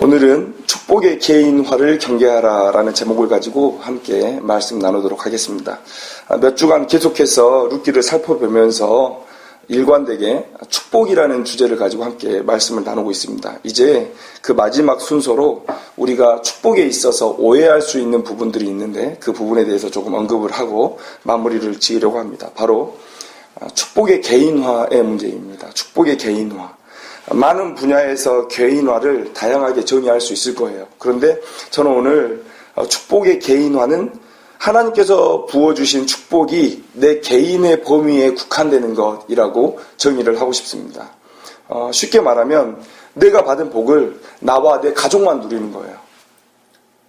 오늘은 축복의 개인화를 경계하라라는 제목을 가지고 함께 말씀 나누도록 하겠습니다. 몇 주간 계속해서 룻기를 살펴보면서 일관되게 축복이라는 주제를 가지고 함께 말씀을 나누고 있습니다. 이제 그 마지막 순서로 우리가 축복에 있어서 오해할 수 있는 부분들이 있는데 그 부분에 대해서 조금 언급을 하고 마무리를 지으려고 합니다. 바로 축복의 개인화의 문제입니다. 축복의 개인화. 많은 분야에서 개인화를 다양하게 정의할 수 있을 거예요. 그런데 저는 오늘 축복의 개인화는 하나님께서 부어주신 축복이 내 개인의 범위에 국한되는 것이라고 정의를 하고 싶습니다. 쉽게 말하면 내가 받은 복을 나와 내 가족만 누리는 거예요.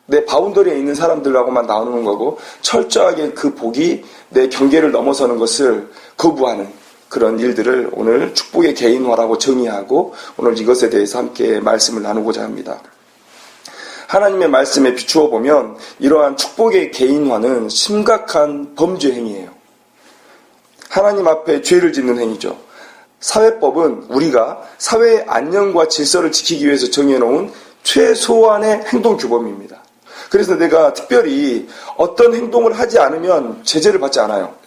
내 바운더리에 있는 사람들하고만 나누는 거고 철저하게 그 복이 내 경계를 넘어서는 것을 거부하는 그런 일들을 오늘 축복의 개인화라고 정의하고 오늘 이것에 대해서 함께 말씀을 나누고자 합니다. 하나님의 말씀에 비추어 보면 이러한 축복의 개인화는 심각한 범죄 행위예요. 하나님 앞에 죄를 짓는 행위죠. 사회법은 우리가 사회의 안녕과 질서를 지키기 위해서 정해놓은 최소한의 행동 규범입니다. 그래서 내가 특별히 어떤 행동을 하지 않으면 제재를 받지 않아요.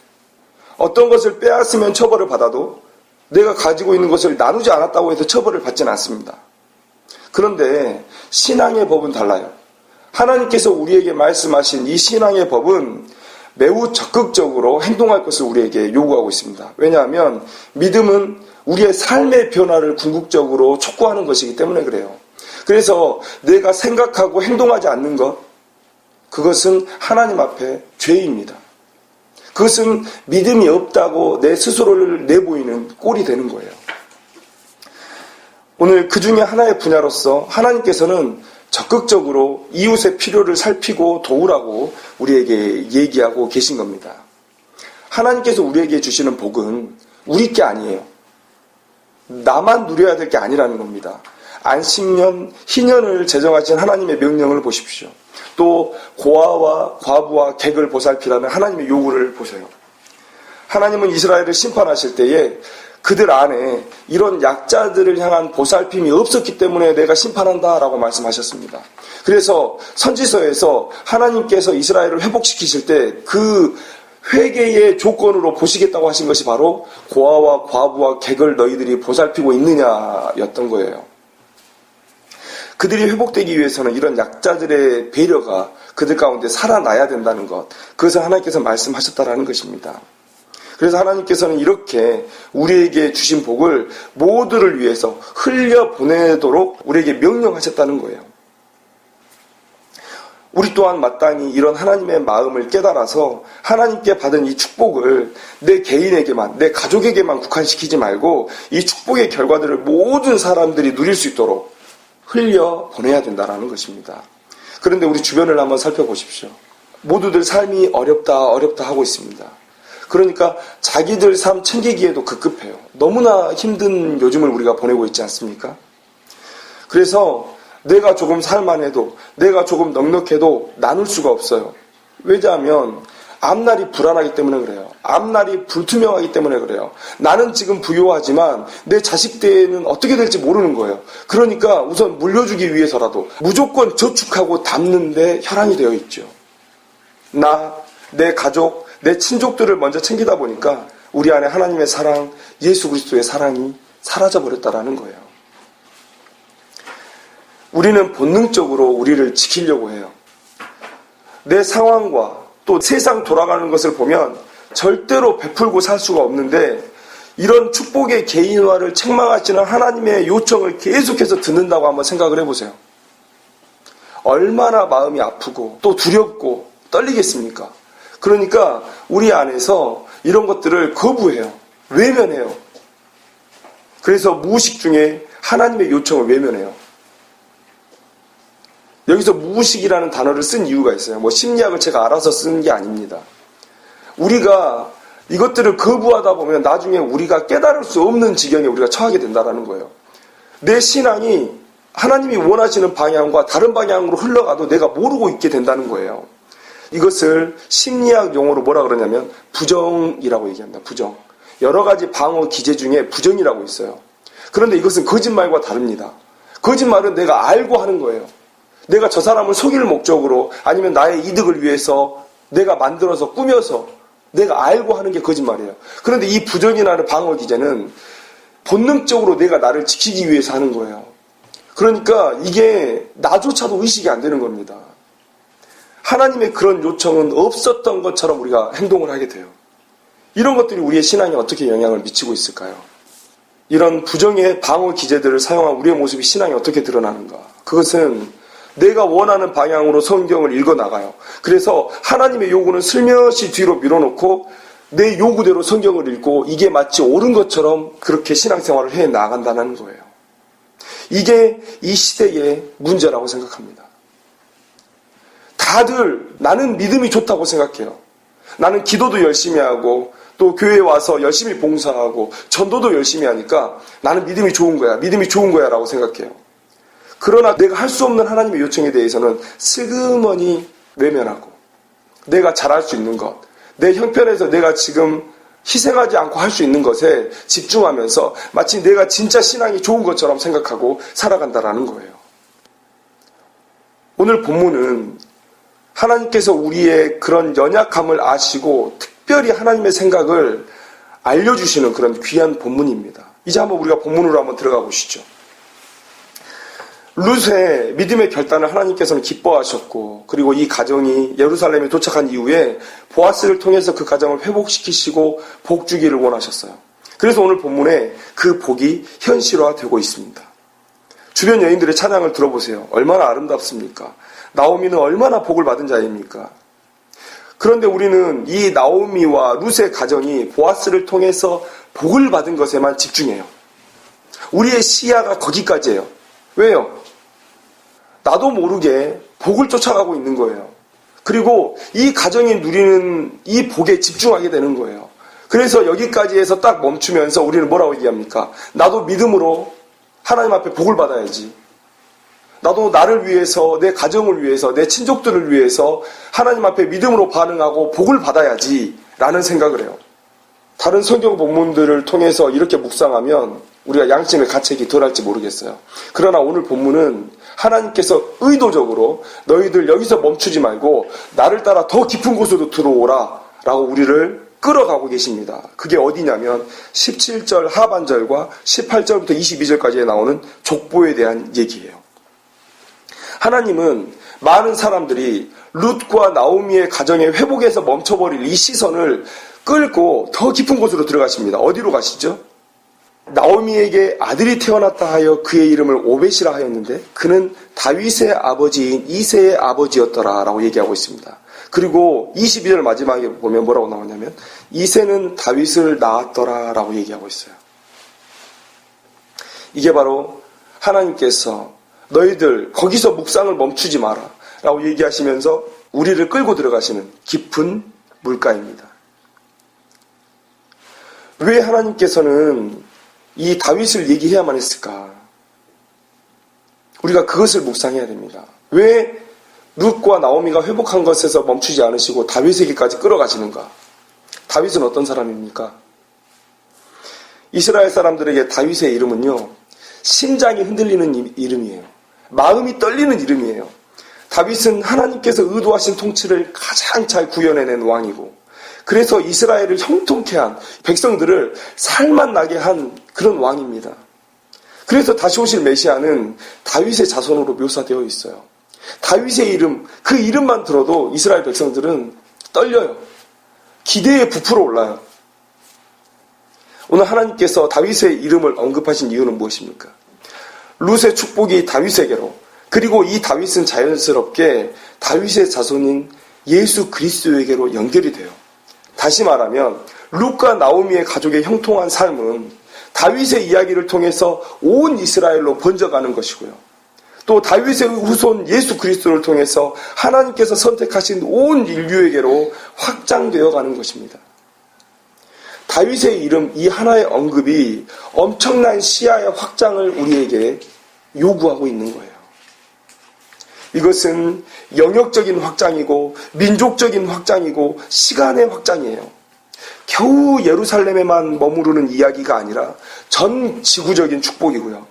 어떤 것을 빼앗으면 처벌을 받아도 내가 가지고 있는 것을 나누지 않았다고 해서 처벌을 받지는 않습니다. 그런데 신앙의 법은 달라요. 하나님께서 우리에게 말씀하신 이 신앙의 법은 매우 적극적으로 행동할 것을 우리에게 요구하고 있습니다. 왜냐하면 믿음은 우리의 삶의 변화를 궁극적으로 촉구하는 것이기 때문에 그래요. 그래서 내가 생각하고 행동하지 않는 것, 그것은 하나님 앞에 죄입니다. 그것은 믿음이 없다고 내 스스로를 내보이는 꼴이 되는 거예요. 오늘 그 중에 하나의 분야로서 하나님께서는 적극적으로 이웃의 필요를 살피고 도우라고 우리에게 얘기하고 계신 겁니다. 하나님께서 우리에게 주시는 복은 우리 게 아니에요. 나만 누려야 될 게 아니라는 겁니다. 안식년, 희년을 제정하신 하나님의 명령을 보십시오. 또 고아와 과부와 객을 보살피라는 하나님의 요구를 보세요. 하나님은 이스라엘을 심판하실 때에 그들 안에 이런 약자들을 향한 보살핌이 없었기 때문에 내가 심판한다라고 말씀하셨습니다. 그래서 선지서에서 하나님께서 이스라엘을 회복시키실 때 그 회개의 조건으로 보시겠다고 하신 것이 바로 고아와 과부와 객을 너희들이 보살피고 있느냐였던 거예요. 그들이 회복되기 위해서는 이런 약자들의 배려가 그들 가운데 살아나야 된다는 것, 그것을 하나님께서 말씀하셨다라는 것입니다. 그래서 하나님께서는 이렇게 우리에게 주신 복을 모두를 위해서 흘려보내도록 우리에게 명령하셨다는 거예요. 우리 또한 마땅히 이런 하나님의 마음을 깨달아서 하나님께 받은 이 축복을 내 개인에게만, 내 가족에게만 국한시키지 말고 이 축복의 결과들을 모든 사람들이 누릴 수 있도록 흘려보내야 된다는 것입니다. 그런데 우리 주변을 한번 살펴보십시오. 모두들 삶이 어렵다 하고 있습니다. 그러니까 자기들 삶 챙기기에도 급급해요. 너무나 힘든 요즘을 우리가 보내고 있지 않습니까? 그래서 내가 조금 살만해도, 내가 조금 넉넉해도 나눌 수가 없어요. 왜냐하면 앞날이 불안하기 때문에 그래요. 앞날이 불투명하기 때문에 그래요. 나는 지금 부유하지만 내 자식 때는 어떻게 될지 모르는 거예요. 그러니까 우선 물려주기 위해서라도 무조건 저축하고 담는 데 혈안이 되어 있죠. 나, 내 가족, 내 친족들을 먼저 챙기다 보니까 우리 안에 하나님의 사랑, 예수 그리스도의 사랑이 사라져버렸다라는 거예요. 우리는 본능적으로 우리를 지키려고 해요. 내 상황과 또 세상 돌아가는 것을 보면 절대로 베풀고 살 수가 없는데 이런 축복의 개인화를 책망하시는 하나님의 요청을 계속해서 듣는다고 한번 생각을 해보세요. 얼마나 마음이 아프고 또 두렵고 떨리겠습니까? 그러니까 우리 안에서 이런 것들을 거부해요. 외면해요. 그래서 무의식 중에 하나님의 요청을 외면해요. 여기서 무의식이라는 단어를 쓴 이유가 있어요. 심리학을 제가 알아서 쓰는 게 아닙니다. 우리가 이것들을 거부하다 보면 나중에 우리가 깨달을 수 없는 지경에 우리가 처하게 된다는 거예요. 내 신앙이 하나님이 원하시는 방향과 다른 방향으로 흘러가도 내가 모르고 있게 된다는 거예요. 이것을 심리학 용어로 뭐라 그러냐면 부정이라고 얘기합니다. 부정. 여러 가지 방어 기제 중에 부정이라고 있어요. 그런데 이것은 거짓말과 다릅니다. 거짓말은 내가 알고 하는 거예요. 내가 저 사람을 속일 목적으로 아니면 나의 이득을 위해서 내가 만들어서 꾸며서 내가 알고 하는 게 거짓말이에요. 그런데 이 부정이라는 방어 기제는 본능적으로 내가 나를 지키기 위해서 하는 거예요. 그러니까 이게 나조차도 의식이 안 되는 겁니다. 하나님의 그런 요청은 없었던 것처럼 우리가 행동을 하게 돼요. 이런 것들이 우리의 신앙에 어떻게 영향을 미치고 있을까요? 이런 부정의 방어 기제들을 사용한 우리의 모습이 신앙에 어떻게 드러나는가? 그것은 내가 원하는 방향으로 성경을 읽어나가요. 그래서 하나님의 요구는 슬며시 뒤로 밀어놓고 내 요구대로 성경을 읽고 이게 마치 옳은 것처럼 그렇게 신앙생활을 해 나간다는 거예요. 이게 이 시대의 문제라고 생각합니다. 다들 나는 믿음이 좋다고 생각해요. 나는 기도도 열심히 하고 또 교회에 와서 열심히 봉사하고 전도도 열심히 하니까 나는 믿음이 좋은 거야. 믿음이 좋은 거야 라고 생각해요. 그러나 내가 할 수 없는 하나님의 요청에 대해서는 슬그머니 외면하고 내가 잘할 수 있는 것, 내 형편에서 내가 지금 희생하지 않고 할 수 있는 것에 집중하면서 마치 내가 진짜 신앙이 좋은 것처럼 생각하고 살아간다라는 거예요. 오늘 본문은 하나님께서 우리의 그런 연약함을 아시고 특별히 하나님의 생각을 알려주시는 그런 귀한 본문입니다. 이제 한번 우리가 본문으로 한번 들어가 보시죠. 룻의 믿음의 결단을 하나님께서는 기뻐하셨고 그리고 이 가정이 예루살렘에 도착한 이후에 보아스를 통해서 그 가정을 회복시키시고 복 주기를 원하셨어요. 그래서 오늘 본문에 그 복이 현실화되고 있습니다. 주변 여인들의 찬양을 들어보세요. 얼마나 아름답습니까? 나오미는 얼마나 복을 받은 자입니까? 그런데 우리는 이 나오미와 룻의 가정이 보아스를 통해서 복을 받은 것에만 집중해요. 우리의 시야가 거기까지예요. 왜요? 나도 모르게 복을 쫓아가고 있는 거예요. 그리고 이 가정이 누리는 이 복에 집중하게 되는 거예요. 그래서 여기까지 해서 딱 멈추면서 우리는 뭐라고 얘기합니까? 나도 믿음으로 하나님 앞에 복을 받아야지. 나도 나를 위해서, 내 가정을 위해서, 내 친족들을 위해서 하나님 앞에 믿음으로 반응하고 복을 받아야지 라는 생각을 해요. 다른 성경 본문들을 통해서 이렇게 묵상하면 우리가 양심의 가책이 덜할지 모르겠어요. 그러나 오늘 본문은 하나님께서 의도적으로 너희들 여기서 멈추지 말고 나를 따라 더 깊은 곳으로 들어오라 라고 우리를 끌어가고 계십니다. 그게 어디냐면 17절 하반절과 18절부터 22절까지에 나오는 족보에 대한 얘기예요. 하나님은 많은 사람들이 룻과 나오미의 가정의 회복에서 멈춰버릴 이 시선을 끌고 더 깊은 곳으로 들어가십니다. 어디로 가시죠? 나오미에게 아들이 태어났다 하여 그의 이름을 오벳이라 하였는데 그는 다윗의 아버지인 이새의 아버지였더라 라고 얘기하고 있습니다. 그리고 22절 마지막에 보면 뭐라고 나오냐면 이새는 다윗을 낳았더라 라고 얘기하고 있어요. 이게 바로 하나님께서 너희들 거기서 묵상을 멈추지 마라 라고 얘기하시면서 우리를 끌고 들어가시는 깊은 물가입니다. 왜 하나님께서는 이 다윗을 얘기해야만 했을까? 우리가 그것을 묵상해야 됩니다. 왜 룻과 나오미가 회복한 것에서 멈추지 않으시고 다윗에게까지 끌어가시는가? 다윗은 어떤 사람입니까? 이스라엘 사람들에게 다윗의 이름은요, 심장이 흔들리는 이름이에요. 마음이 떨리는 이름이에요. 다윗은 하나님께서 의도하신 통치를 가장 잘 구현해낸 왕이고 그래서 이스라엘을 형통케 한 백성들을 살만 나게 한 그런 왕입니다. 그래서 다시 오실 메시아는 다윗의 자손으로 묘사되어 있어요. 다윗의 이름, 그 이름만 들어도 이스라엘 백성들은 떨려요. 기대에 부풀어 올라요. 오늘 하나님께서 다윗의 이름을 언급하신 이유는 무엇입니까? 룻의 축복이 다윗에게로, 그리고 이 다윗은 자연스럽게 다윗의 자손인 예수 그리스도에게로 연결이 돼요. 다시 말하면 룻과 나오미의 가족의 형통한 삶은 다윗의 이야기를 통해서 온 이스라엘로 번져가는 것이고요. 또 다윗의 후손 예수 그리스도를 통해서 하나님께서 선택하신 온 인류에게로 확장되어 가는 것입니다. 다윗의 이름 이 하나의 언급이 엄청난 시야의 확장을 우리에게 요구하고 있는 거예요. 이것은 영역적인 확장이고 민족적인 확장이고 시간의 확장이에요. 겨우 예루살렘에만 머무르는 이야기가 아니라 전 지구적인 축복이고요.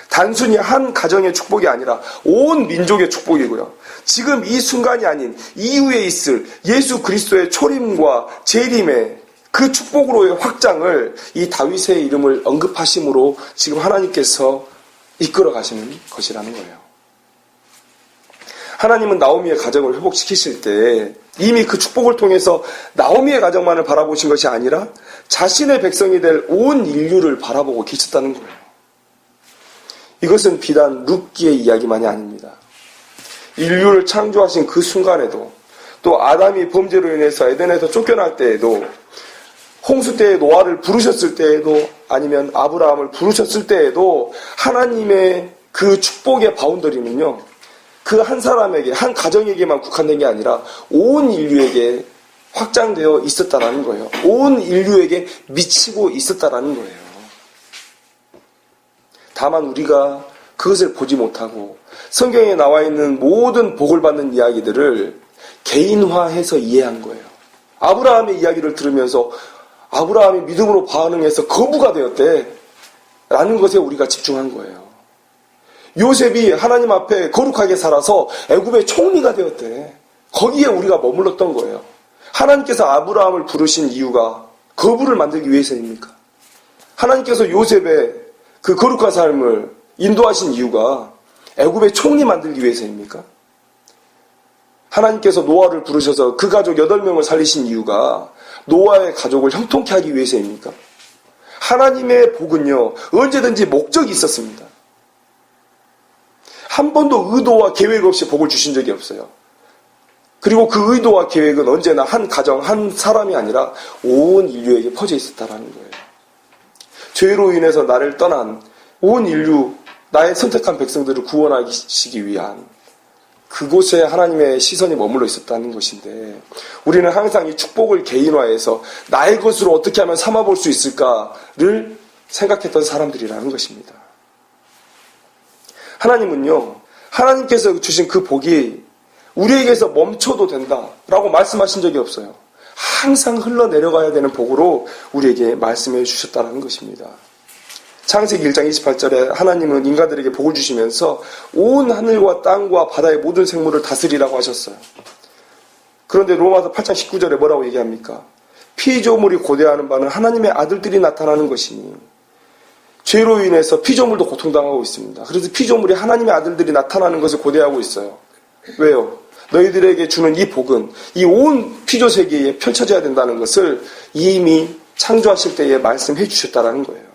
단순히 한 가정의 축복이 아니라 온 민족의 축복이고요. 지금 이 순간이 아닌 이후에 있을 예수 그리스도의 초림과 재림의 그 축복으로의 확장을 이 다윗의 이름을 언급하심으로 지금 하나님께서 이끌어 가시는 것이라는 거예요. 하나님은 나오미의 가정을 회복시키실 때 이미 그 축복을 통해서 나오미의 가정만을 바라보신 것이 아니라 자신의 백성이 될 온 인류를 바라보고 계셨다는 거예요. 이것은 비단 룻기의 이야기만이 아닙니다. 인류를 창조하신 그 순간에도, 또 아담이 범죄로 인해서 에덴에서 쫓겨날 때에도, 홍수 때에 노아를 부르셨을 때에도, 아니면 아브라함을 부르셨을 때에도 하나님의 그 축복의 바운더리는요, 그 한 사람에게, 한 가정에게만 국한된 게 아니라 온 인류에게 확장되어 있었다라는 거예요. 온 인류에게 미치고 있었다라는 거예요. 다만 우리가 그것을 보지 못하고 성경에 나와 있는 모든 복을 받는 이야기들을 개인화해서 이해한 거예요. 아브라함의 이야기를 들으면서 아브라함이 믿음으로 반응해서 거부가 되었대 라는 것에 우리가 집중한 거예요. 요셉이 하나님 앞에 거룩하게 살아서 애굽의 총리가 되었대. 거기에 우리가 머물렀던 거예요. 하나님께서 아브라함을 부르신 이유가 거부를 만들기 위해서입니까? 하나님께서 요셉의 그 거룩한 삶을 인도하신 이유가 애굽의 총리 만들기 위해서입니까? 하나님께서 노아를 부르셔서 그 가족 8명을 살리신 이유가 노아의 가족을 형통케 하기 위해서입니까? 하나님의 복은요, 언제든지 목적이 있었습니다. 한 번도 의도와 계획 없이 복을 주신 적이 없어요. 그리고 그 의도와 계획은 언제나 한 가정, 한 사람이 아니라 온 인류에게 퍼져 있었다라는 거예요. 죄로 인해서 나를 떠난 온 인류, 나의 선택한 백성들을 구원하시기 위한 그곳에 하나님의 시선이 머물러 있었다는 것인데, 우리는 항상 이 축복을 개인화해서 나의 것으로 어떻게 하면 삼아볼 수 있을까를 생각했던 사람들이라는 것입니다. 하나님은요, 하나님께서 주신 그 복이 우리에게서 멈춰도 된다라고 말씀하신 적이 없어요. 항상 흘러내려가야 되는 복으로 우리에게 말씀해 주셨다는 것입니다. 창세기 1장 28절에 하나님은 인간들에게 복을 주시면서 온 하늘과 땅과 바다의 모든 생물을 다스리라고 하셨어요. 그런데 로마서 8장 19절에 뭐라고 얘기합니까? 피조물이 고대하는 바는 하나님의 아들들이 나타나는 것이니, 죄로 인해서 피조물도 고통당하고 있습니다. 그래서 피조물이 하나님의 아들들이 나타나는 것을 고대하고 있어요. 왜요? 너희들에게 주는 이 복은 이 온 피조 세계에 펼쳐져야 된다는 것을 이미 창조하실 때에 말씀해 주셨다라는 거예요.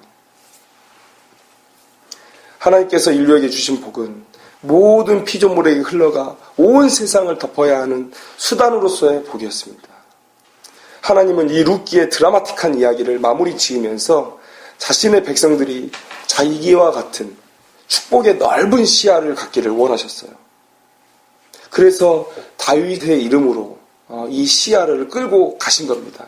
하나님께서 인류에게 주신 복은 모든 피조물에게 흘러가 온 세상을 덮어야 하는 수단으로서의 복이었습니다. 하나님은 이 룻기의 드라마틱한 이야기를 마무리 지으면서 자신의 백성들이 자기와 같은 축복의 넓은 시야를 갖기를 원하셨어요. 그래서 다윗의 이름으로 이 시야를 끌고 가신 겁니다.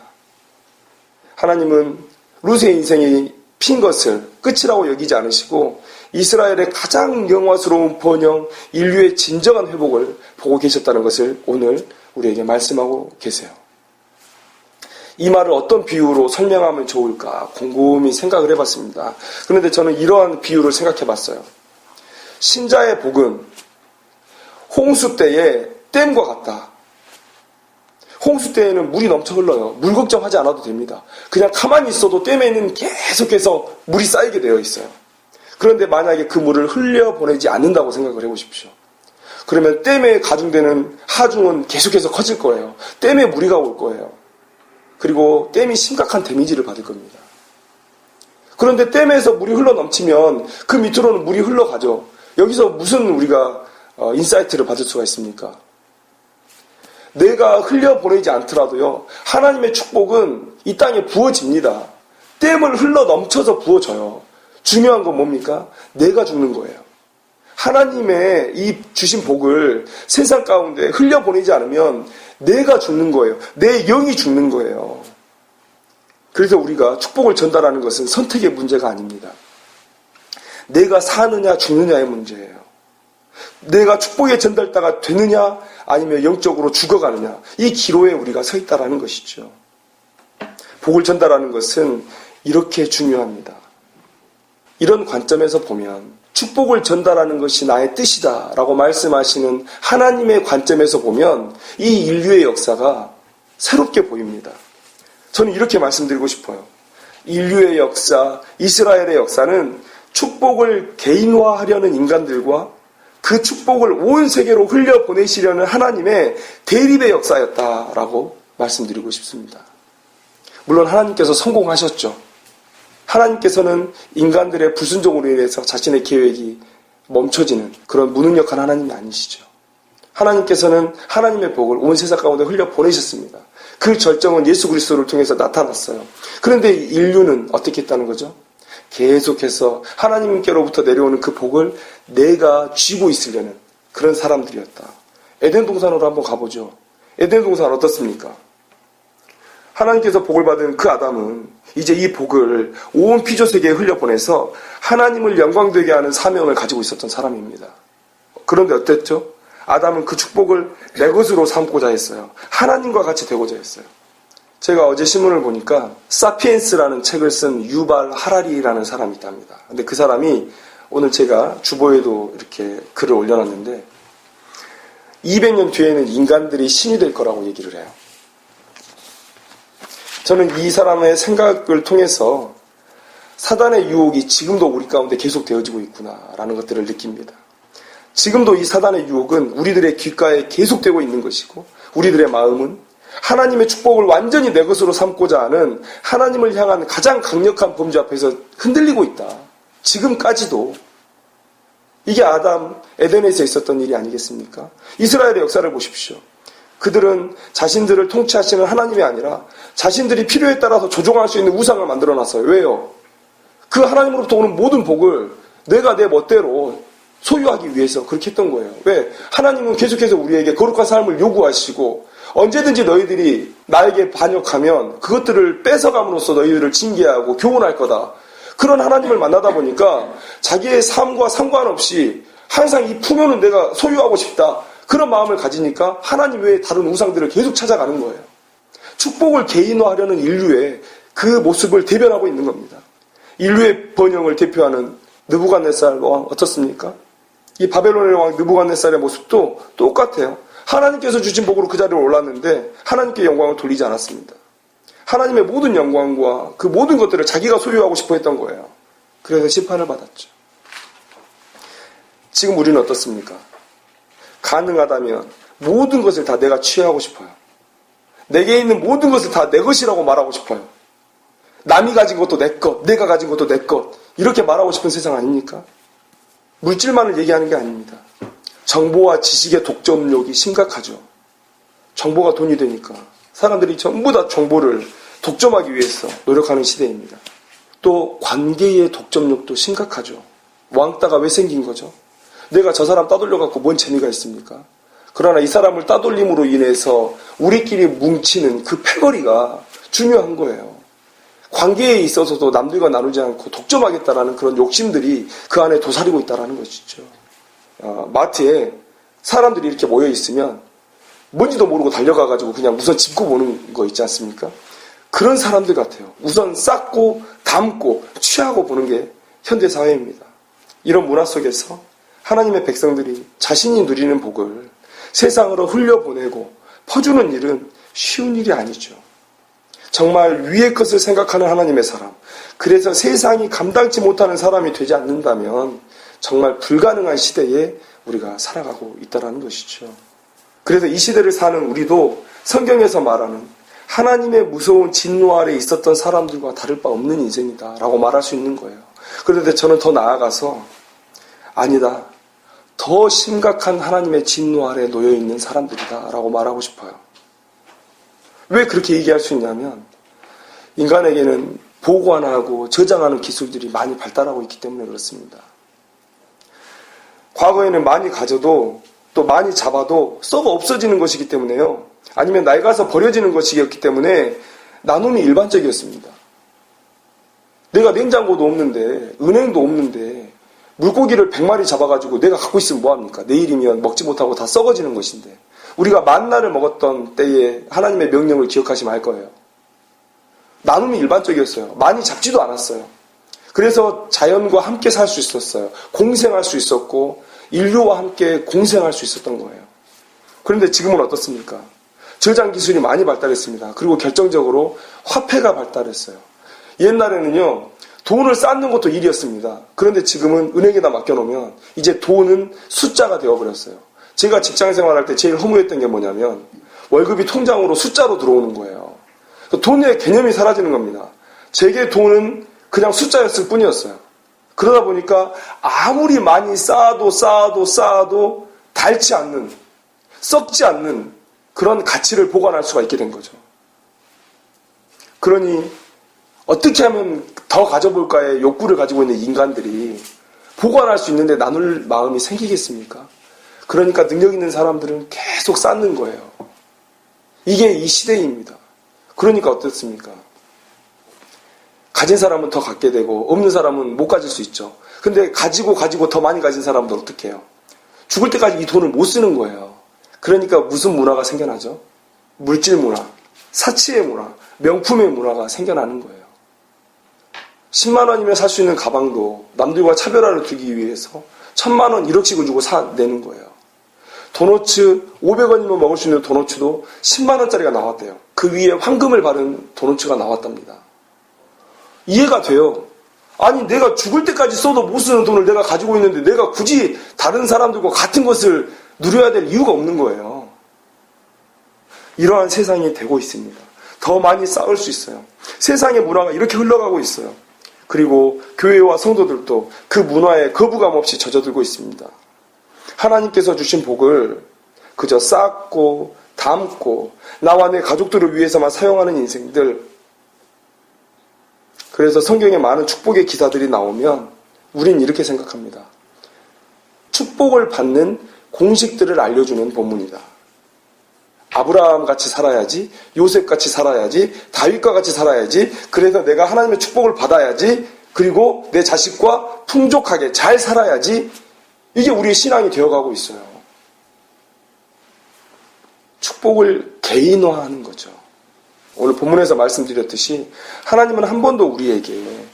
하나님은 룻의 인생이 핀 것을 끝이라고 여기지 않으시고 이스라엘의 가장 영화스러운 번영, 인류의 진정한 회복을 보고 계셨다는 것을 오늘 우리에게 말씀하고 계세요. 이 말을 어떤 비유로 설명하면 좋을까 곰곰이 생각을 해봤습니다. 그런데 저는 이러한 비유를 생각해봤어요. 신자의 복은 홍수 때의 댐과 같다. 홍수 때에는 물이 넘쳐 흘러요. 물 걱정하지 않아도 됩니다. 그냥 가만히 있어도 댐에는 계속해서 물이 쌓이게 되어 있어요. 그런데 만약에 그 물을 흘려보내지 않는다고 생각을 해보십시오. 그러면 댐에 가중되는 하중은 계속해서 커질 거예요. 댐에 무리가 올 거예요. 그리고 댐이 심각한 데미지를 받을 겁니다. 그런데 댐에서 물이 흘러 넘치면 그 밑으로는 물이 흘러가죠. 여기서 무슨 우리가 인사이트를 받을 수가 있습니까? 내가 흘려보내지 않더라도요, 하나님의 축복은 이 땅에 부어집니다. 댐을 흘러 넘쳐서 부어져요. 중요한 건 뭡니까? 내가 죽는 거예요. 하나님의 이 주신 복을 세상 가운데 흘려보내지 않으면 내가 죽는 거예요. 내 영이 죽는 거예요. 그래서 우리가 축복을 전달하는 것은 선택의 문제가 아닙니다. 내가 사느냐 죽느냐의 문제예요. 내가 축복의 전달자가 되느냐 아니면 영적으로 죽어가느냐, 이 기로에 우리가 서 있다라는 것이죠. 복을 전달하는 것은 이렇게 중요합니다. 이런 관점에서 보면 축복을 전달하는 것이 나의 뜻이다 라고 말씀하시는 하나님의 관점에서 보면 이 인류의 역사가 새롭게 보입니다. 저는 이렇게 말씀드리고 싶어요. 인류의 역사, 이스라엘의 역사는 축복을 개인화하려는 인간들과 그 축복을 온 세계로 흘려보내시려는 하나님의 대립의 역사였다라고 말씀드리고 싶습니다. 물론 하나님께서 성공하셨죠. 하나님께서는 인간들의 불순종으로 인해서 자신의 계획이 멈춰지는 그런 무능력한 하나님이 아니시죠. 하나님께서는 하나님의 복을 온 세상 가운데 흘려보내셨습니다. 그 절정은 예수 그리스도를 통해서 나타났어요. 그런데 인류는 어떻게 했다는 거죠? 계속해서 하나님께로부터 내려오는 그 복을 내가 쥐고 있으려는 그런 사람들이었다. 에덴 동산으로 한번 가보죠. 에덴 동산 어떻습니까? 하나님께서 복을 받은 그 아담은 이제 이 복을 온 피조 세계에 흘려보내서 하나님을 영광되게 하는 사명을 가지고 있었던 사람입니다. 그런데 어땠죠? 아담은 그 축복을 내 것으로 삼고자 했어요. 하나님과 같이 되고자 했어요. 제가 어제 신문을 보니까 사피엔스라는 책을 쓴 유발 하라리라는 사람이 있답니다. 근데 그 사람이 오늘 제가 주보에도 이렇게 글을 올려놨는데 200년 뒤에는 인간들이 신이 될 거라고 얘기를 해요. 저는 이 사람의 생각을 통해서 사단의 유혹이 지금도 우리 가운데 계속 되어지고 있구나라는 것들을 느낍니다. 지금도 이 사단의 유혹은 우리들의 귓가에 계속되고 있는 것이고 우리들의 마음은 하나님의 축복을 완전히 내 것으로 삼고자 하는 하나님을 향한 가장 강력한 범죄 앞에서 흔들리고 있다. 지금까지도 이게 아담, 에덴에서 있었던 일이 아니겠습니까? 이스라엘의 역사를 보십시오. 그들은 자신들을 통치하시는 하나님이 아니라 자신들이 필요에 따라서 조종할 수 있는 우상을 만들어놨어요. 왜요? 그 하나님으로부터 오는 모든 복을 내가 내 멋대로 소유하기 위해서 그렇게 했던 거예요. 왜? 하나님은 계속해서 우리에게 거룩한 삶을 요구하시고 언제든지 너희들이 나에게 반역하면 그것들을 뺏어감으로써 너희들을 징계하고 교훈할 거다. 그런 하나님을 만나다 보니까 자기의 삶과 상관없이 항상 이 풍요는 내가 소유하고 싶다. 그런 마음을 가지니까 하나님 외에 다른 우상들을 계속 찾아가는 거예요. 축복을 개인화하려는 인류의 그 모습을 대변하고 있는 겁니다. 인류의 번영을 대표하는 느부갓네살 왕 어떻습니까? 이 바벨론의 왕 느부갓네살의 모습도 똑같아요. 하나님께서 주신 복으로 그 자리에 올랐는데 하나님께 영광을 돌리지 않았습니다. 하나님의 모든 영광과 그 모든 것들을 자기가 소유하고 싶어 했던 거예요. 그래서 심판을 받았죠. 지금 우리는 어떻습니까? 가능하다면 모든 것을 다 내가 취하고 싶어요. 내게 있는 모든 것을 다 내 것이라고 말하고 싶어요. 남이 가진 것도 내 것, 내가 가진 것도 내 것, 이렇게 말하고 싶은 세상 아닙니까? 물질만을 얘기하는 게 아닙니다. 정보와 지식의 독점력이 심각하죠. 정보가 돈이 되니까 사람들이 전부 다 정보를 독점하기 위해서 노력하는 시대입니다. 또 관계의 독점력도 심각하죠. 왕따가 왜 생긴 거죠? 내가 저 사람 따돌려갖고 뭔 재미가 있습니까? 그러나 이 사람을 따돌림으로 인해서 우리끼리 뭉치는 그 패거리가 중요한 거예요. 관계에 있어서도 남들과 나누지 않고 독점하겠다라는 그런 욕심들이 그 안에 도사리고 있다는 것이죠. 마트에 사람들이 이렇게 모여 있으면 뭔지도 모르고 달려가가지고 그냥 우선 짚고 보는 거 있지 않습니까? 그런 사람들 같아요. 우선 쌓고 담고 취하고 보는 게 현대사회입니다. 이런 문화 속에서 하나님의 백성들이 자신이 누리는 복을 세상으로 흘려보내고 퍼주는 일은 쉬운 일이 아니죠. 정말 위의 것을 생각하는 하나님의 사람, 그래서 세상이 감당치 못하는 사람이 되지 않는다면 정말 불가능한 시대에 우리가 살아가고 있다는 것이죠. 그래서 이 시대를 사는 우리도 성경에서 말하는 하나님의 무서운 진노 아래 있었던 사람들과 다를 바 없는 인생이다 라고 말할 수 있는 거예요. 그런데 저는 더 나아가서 아니다, 더 심각한 하나님의 진노 아래 놓여있는 사람들이다 라고 말하고 싶어요. 왜 그렇게 얘기할 수 있냐면 인간에게는 보관하고 저장하는 기술들이 많이 발달하고 있기 때문에 그렇습니다. 과거에는 많이 가져도 또 많이 잡아도 썩어 없어지는 것이기 때문에요. 아니면 낡아서 버려지는 것이었기 때문에 나눔이 일반적이었습니다. 내가 냉장고도 없는데 은행도 없는데 물고기를 100마리 잡아가지고 내가 갖고 있으면 뭐합니까? 내일이면 먹지 못하고 다 썩어지는 것인데 우리가 만나를 먹었던 때에 하나님의 명령을 기억하시면 알 거예요. 나눔이 일반적이었어요. 많이 잡지도 않았어요. 그래서 자연과 함께 살 수 있었어요. 공생할 수 있었고 인류와 함께 공생할 수 있었던 거예요. 그런데 지금은 어떻습니까? 저장 기술이 많이 발달했습니다. 그리고 결정적으로 화폐가 발달했어요. 옛날에는요, 돈을 쌓는 것도 일이었습니다. 그런데 지금은 은행에다 맡겨놓으면 이제 돈은 숫자가 되어버렸어요. 제가 직장 생활할 때 제일 허무했던 게 뭐냐면 월급이 통장으로 숫자로 들어오는 거예요. 돈의 개념이 사라지는 겁니다. 제게 돈은 그냥 숫자였을 뿐이었어요. 그러다 보니까 아무리 많이 쌓아도 닳지 않는, 썩지 않는 그런 가치를 보관할 수가 있게 된 거죠. 그러니 어떻게 하면 더 가져볼까의 욕구를 가지고 있는 인간들이 보관할 수 있는데 나눌 마음이 생기겠습니까? 그러니까 능력 있는 사람들은 계속 쌓는 거예요. 이게 이 시대입니다. 그러니까 어떻습니까? 가진 사람은 더 갖게 되고 없는 사람은 못 가질 수 있죠. 근데 가지고 더 많이 가진 사람들 어떻게 해요? 죽을 때까지 이 돈을 못 쓰는 거예요. 그러니까 무슨 문화가 생겨나죠? 물질 문화, 사치의 문화, 명품의 문화가 생겨나는 거예요. 10만 원이면 살 수 있는 가방도 남들과 차별화를 두기 위해서 1000만 원 1억씩을 주고 사내는 거예요. 도너츠 500원이면 먹을 수 있는 도너츠도 10만 원짜리가 나왔대요. 그 위에 황금을 바른 도너츠가 나왔답니다. 이해가 돼요. 아니 내가 죽을 때까지 써도 못 쓰는 돈을 내가 가지고 있는데 내가 굳이 다른 사람들과 같은 것을 누려야 될 이유가 없는 거예요. 이러한 세상이 되고 있습니다. 더 많이 쌓을 수 있어요. 세상의 문화가 이렇게 흘러가고 있어요. 그리고 교회와 성도들도 그 문화에 거부감 없이 젖어들고 있습니다. 하나님께서 주신 복을 그저 쌓고 담고 나와 내 가족들을 위해서만 사용하는 인생들. 그래서 성경에 많은 축복의 기사들이 나오면 우린 이렇게 생각합니다. 축복을 받는 공식들을 알려주는 본문이다. 아브라함 같이 살아야지, 요셉 같이 살아야지, 다윗과 같이 살아야지, 그래서 내가 하나님의 축복을 받아야지, 그리고 내 자식과 풍족하게 잘 살아야지, 이게 우리의 신앙이 되어가고 있어요. 축복을 개인화하는 거죠. 오늘 본문에서 말씀드렸듯이 하나님은 한 번도 우리에게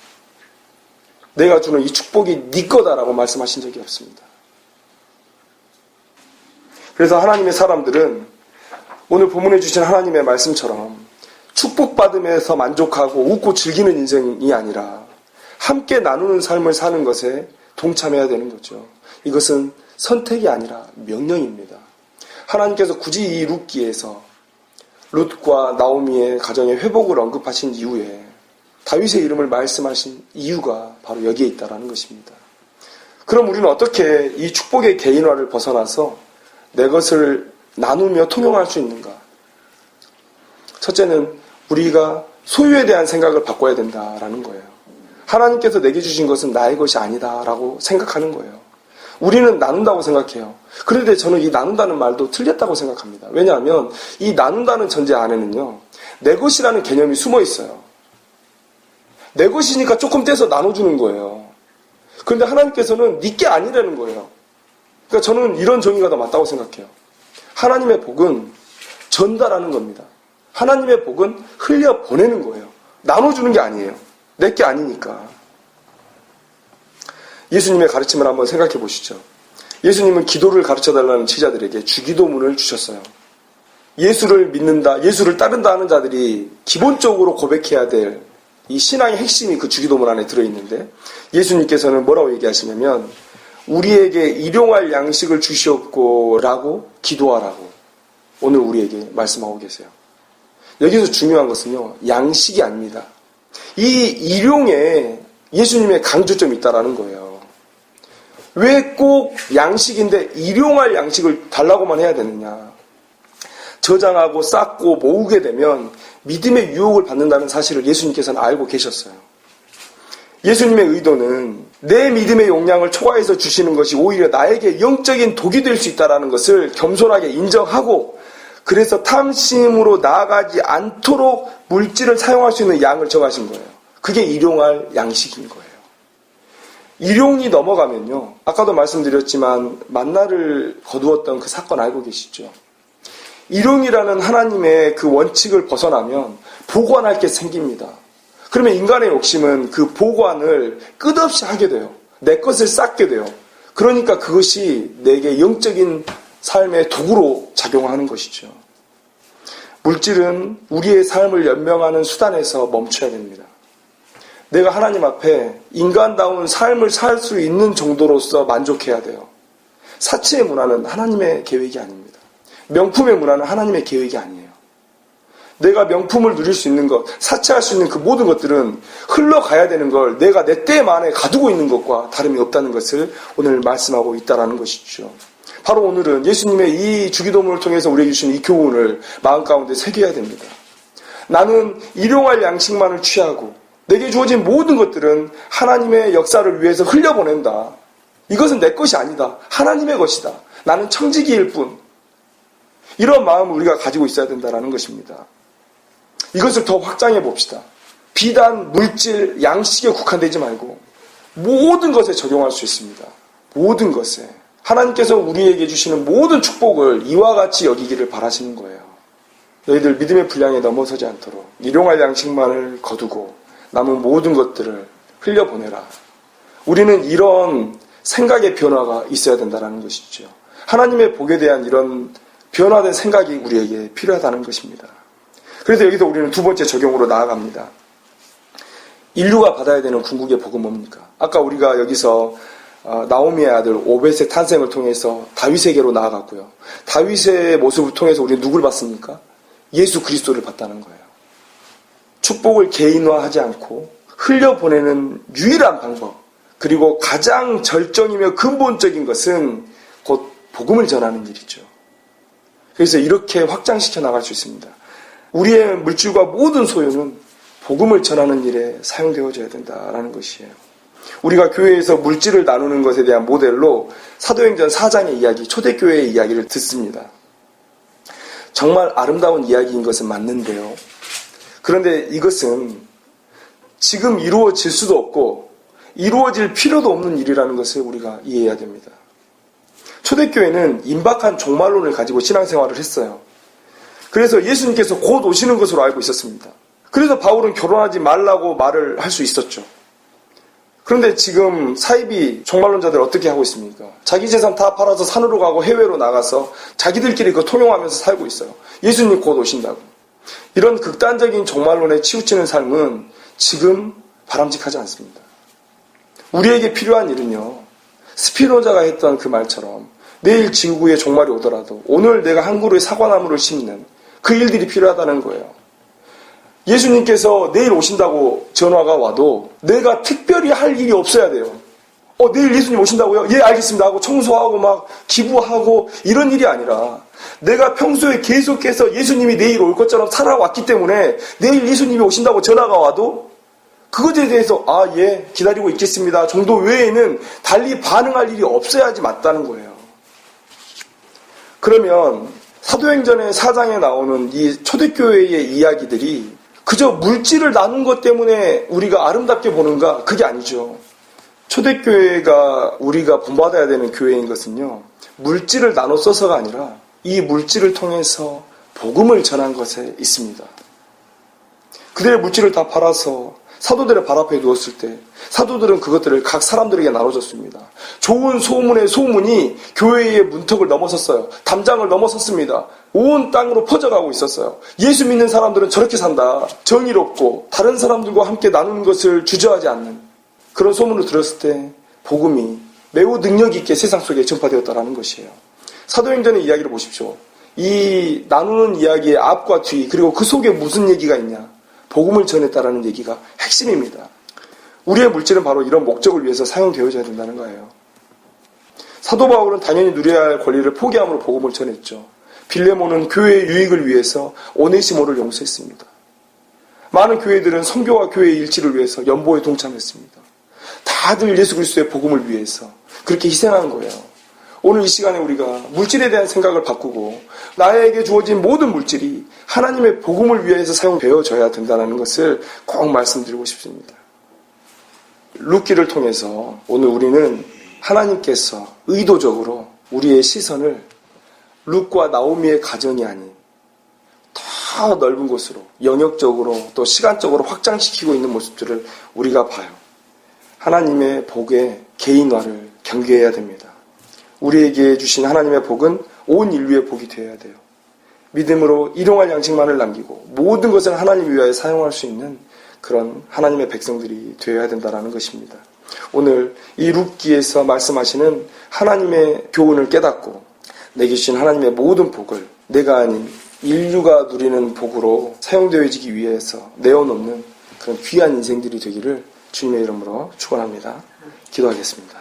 내가 주는 이 축복이 네 거다라고 말씀하신 적이 없습니다. 그래서 하나님의 사람들은 오늘 본문에 주신 하나님의 말씀처럼 축복받으면서 만족하고 웃고 즐기는 인생이 아니라 함께 나누는 삶을 사는 것에 동참해야 되는 거죠. 이것은 선택이 아니라 명령입니다. 하나님께서 굳이 이 룻기에서 룻과 나오미의 가정의 회복을 언급하신 이후에 다윗의 이름을 말씀하신 이유가 바로 여기에 있다는 것입니다. 그럼 우리는 어떻게 이 축복의 개인화를 벗어나서 내 것을 나누며 통용할 수 있는가? 첫째는 우리가 소유에 대한 생각을 바꿔야 된다라는 거예요. 하나님께서 내게 주신 것은 나의 것이 아니다라고 생각하는 거예요. 우리는 나눈다고 생각해요. 그런데 저는 이 나눈다는 말도 틀렸다고 생각합니다. 왜냐하면 이 나눈다는 전제 안에는요, 내 것이라는 개념이 숨어 있어요. 내 것이니까 조금 떼서 나눠주는 거예요. 그런데 하나님께서는 네 게 아니라는 거예요. 그러니까 저는 이런 정의가 더 맞다고 생각해요. 하나님의 복은 전달하는 겁니다. 하나님의 복은 흘려보내는 거예요. 나눠주는 게 아니에요. 내 게 아니니까. 예수님의 가르침을 한번 생각해 보시죠. 예수님은 기도를 가르쳐달라는 제자들에게 주기도문을 주셨어요. 예수를 믿는다, 예수를 따른다 하는 자들이 기본적으로 고백해야 될 이 신앙의 핵심이 그 주기도문 안에 들어있는데 예수님께서는 뭐라고 얘기하시냐면 우리에게 일용할 양식을 주시옵고 라고 기도하라고 오늘 우리에게 말씀하고 계세요. 여기서 중요한 것은요, 양식이 아닙니다. 이 일용에 예수님의 강조점이 있다라는 거예요. 왜 꼭 양식인데 일용할 양식을 달라고만 해야 되느냐. 저장하고 쌓고 모으게 되면 믿음의 유혹을 받는다는 사실을 예수님께서는 알고 계셨어요. 예수님의 의도는 내 믿음의 용량을 초과해서 주시는 것이 오히려 나에게 영적인 독이 될 수 있다는 것을 겸손하게 인정하고 그래서 탐심으로 나아가지 않도록 물질을 사용할 수 있는 양을 정하신 거예요. 그게 일용할 양식인 거예요. 일용이 넘어가면요. 아까도 말씀드렸지만 만나를 거두었던 그 사건 알고 계시죠? 일용이라는 하나님의 그 원칙을 벗어나면 보관할 게 생깁니다. 그러면 인간의 욕심은 그 보관을 끝없이 하게 돼요. 내 것을 쌓게 돼요. 그러니까 그것이 내게 영적인 삶의 도구로 작용하는 것이죠. 물질은 우리의 삶을 연명하는 수단에서 멈춰야 됩니다. 내가 하나님 앞에 인간다운 삶을 살 수 있는 정도로서 만족해야 돼요. 사치의 문화는 하나님의 계획이 아닙니다. 명품의 문화는 하나님의 계획이 아니에요. 내가 명품을 누릴 수 있는 것, 사치할 수 있는 그 모든 것들은 흘러가야 되는 걸 내가 내 때 만에 가두고 있는 것과 다름이 없다는 것을 오늘 말씀하고 있다는 것이죠. 바로 오늘은 예수님의 이 주기도문을 통해서 우리에게 주신 이 교훈을 마음 가운데 새겨야 됩니다. 나는 일용할 양식만을 취하고 내게 주어진 모든 것들은 하나님의 역사를 위해서 흘려보낸다. 이것은 내 것이 아니다. 하나님의 것이다. 나는 청지기일 뿐. 이런 마음을 우리가 가지고 있어야 된다는 것입니다. 이것을 더 확장해 봅시다. 비단 물질, 양식에 국한되지 말고 모든 것에 적용할 수 있습니다. 모든 것에. 하나님께서 우리에게 주시는 모든 축복을 이와 같이 여기기를 바라시는 거예요. 너희들 믿음의 분량에 넘어서지 않도록 일용할 양식만을 거두고 남은 모든 것들을 흘려보내라. 우리는 이런 생각의 변화가 있어야 된다는 것이죠. 하나님의 복에 대한 이런 변화된 생각이 우리에게 필요하다는 것입니다. 그래서 여기서 우리는 두 번째 적용으로 나아갑니다. 인류가 받아야 되는 궁극의 복은 뭡니까? 아까 우리가 여기서 나오미의 아들 오벳의 탄생을 통해서 다윗에게로 나아갔고요. 다윗의 모습을 통해서 우리는 누굴 봤습니까? 예수 그리스도를 봤다는 거예요. 축복을 개인화하지 않고 흘려보내는 유일한 방법, 그리고 가장 절정이며 근본적인 것은 곧 복음을 전하는 일이죠. 그래서 이렇게 확장시켜 나갈 수 있습니다. 우리의 물질과 모든 소유는 복음을 전하는 일에 사용되어져야 된다는 것이에요. 우리가 교회에서 물질을 나누는 것에 대한 모델로 사도행전 4장의 이야기, 초대교회의 이야기를 듣습니다. 정말 아름다운 이야기인 것은 맞는데요. 그런데 이것은 지금 이루어질 수도 없고 이루어질 필요도 없는 일이라는 것을 우리가 이해해야 됩니다. 초대교회는 임박한 종말론을 가지고 신앙생활을 했어요. 그래서 예수님께서 곧 오시는 것으로 알고 있었습니다. 그래서 바울은 결혼하지 말라고 말을 할 수 있었죠. 그런데 지금 사이비 종말론자들 어떻게 하고 있습니까? 자기 재산 다 팔아서 산으로 가고 해외로 나가서 자기들끼리 그 통용하면서 살고 있어요. 예수님 곧 오신다고. 이런 극단적인 종말론에 치우치는 삶은 지금 바람직하지 않습니다. 우리에게 필요한 일은요, 스피노자가 했던 그 말처럼 내일 지구에 종말이 오더라도 오늘 내가 한 그루의 사과나무를 심는 그 일들이 필요하다는 거예요. 예수님께서 내일 오신다고 전화가 와도 내가 특별히 할 일이 없어야 돼요. 내일 예수님 오신다고요? 예, 알겠습니다 하고 청소하고 막 기부하고 이런 일이 아니라 내가 평소에 계속해서 예수님이 내일 올 것처럼 살아왔기 때문에 내일 예수님이 오신다고 전화가 와도 그것에 대해서 예, 기다리고 있겠습니다 정도 외에는 달리 반응할 일이 없어야지 맞다는 거예요. 그러면 사도행전의 4장에 나오는 이 초대교회의 이야기들이 그저 물질을 나눈 것 때문에 우리가 아름답게 보는가? 그게 아니죠. 초대교회가 우리가 본받아야 되는 교회인 것은요, 물질을 나눠 써서가 아니라 이 물질을 통해서 복음을 전한 것에 있습니다. 그들의 물질을 다 팔아서 사도들의 발 앞에 두었을 때 사도들은 그것들을 각 사람들에게 나눠줬습니다. 좋은 소문의 소문이 교회의 문턱을 넘어섰어요. 담장을 넘어섰습니다. 온 땅으로 퍼져가고 있었어요. 예수 믿는 사람들은 저렇게 산다. 정의롭고 다른 사람들과 함께 나누는 것을 주저하지 않는 그런 소문을 들었을 때 복음이 매우 능력 있게 세상 속에 전파되었다는 것이에요. 사도행전의 이야기를 보십시오. 이 나누는 이야기의 앞과 뒤, 그리고 그 속에 무슨 얘기가 있냐? 복음을 전했다라는 얘기가 핵심입니다. 우리의 물질은 바로 이런 목적을 위해서 사용되어져야 된다는 거예요. 사도 바울은 당연히 누려야 할 권리를 포기함으로 복음을 전했죠. 빌레몬은 교회의 유익을 위해서 오네시모를 용서했습니다. 많은 교회들은 선교와 교회의 일치를 위해서 연보에 동참했습니다. 다들 예수 그리스도의 복음을 위해서 그렇게 희생한 거예요. 오늘 이 시간에 우리가 물질에 대한 생각을 바꾸고 나에게 주어진 모든 물질이 하나님의 복음을 위해서 사용되어져야 된다는 것을 꼭 말씀드리고 싶습니다. 룻기를 통해서 오늘 우리는 하나님께서 의도적으로 우리의 시선을 룻과 나오미의 가정이 아닌 더 더 넓은 곳으로 영역적으로 또 시간적으로 확장시키고 있는 모습들을 우리가 봐요. 하나님의 복의 개인화를 경계해야 됩니다. 우리에게 주신 하나님의 복은 온 인류의 복이 되어야 돼요. 믿음으로 일용할 양식만을 남기고 모든 것을 하나님 위하여 사용할 수 있는 그런 하나님의 백성들이 되어야 된다는 것입니다. 오늘 이 룻기에서 말씀하시는 하나님의 교훈을 깨닫고 내게 주신 하나님의 모든 복을 내가 아닌 인류가 누리는 복으로 사용되어지기 위해서 내어놓는 그런 귀한 인생들이 되기를 주님의 이름으로 축원합니다. 기도하겠습니다.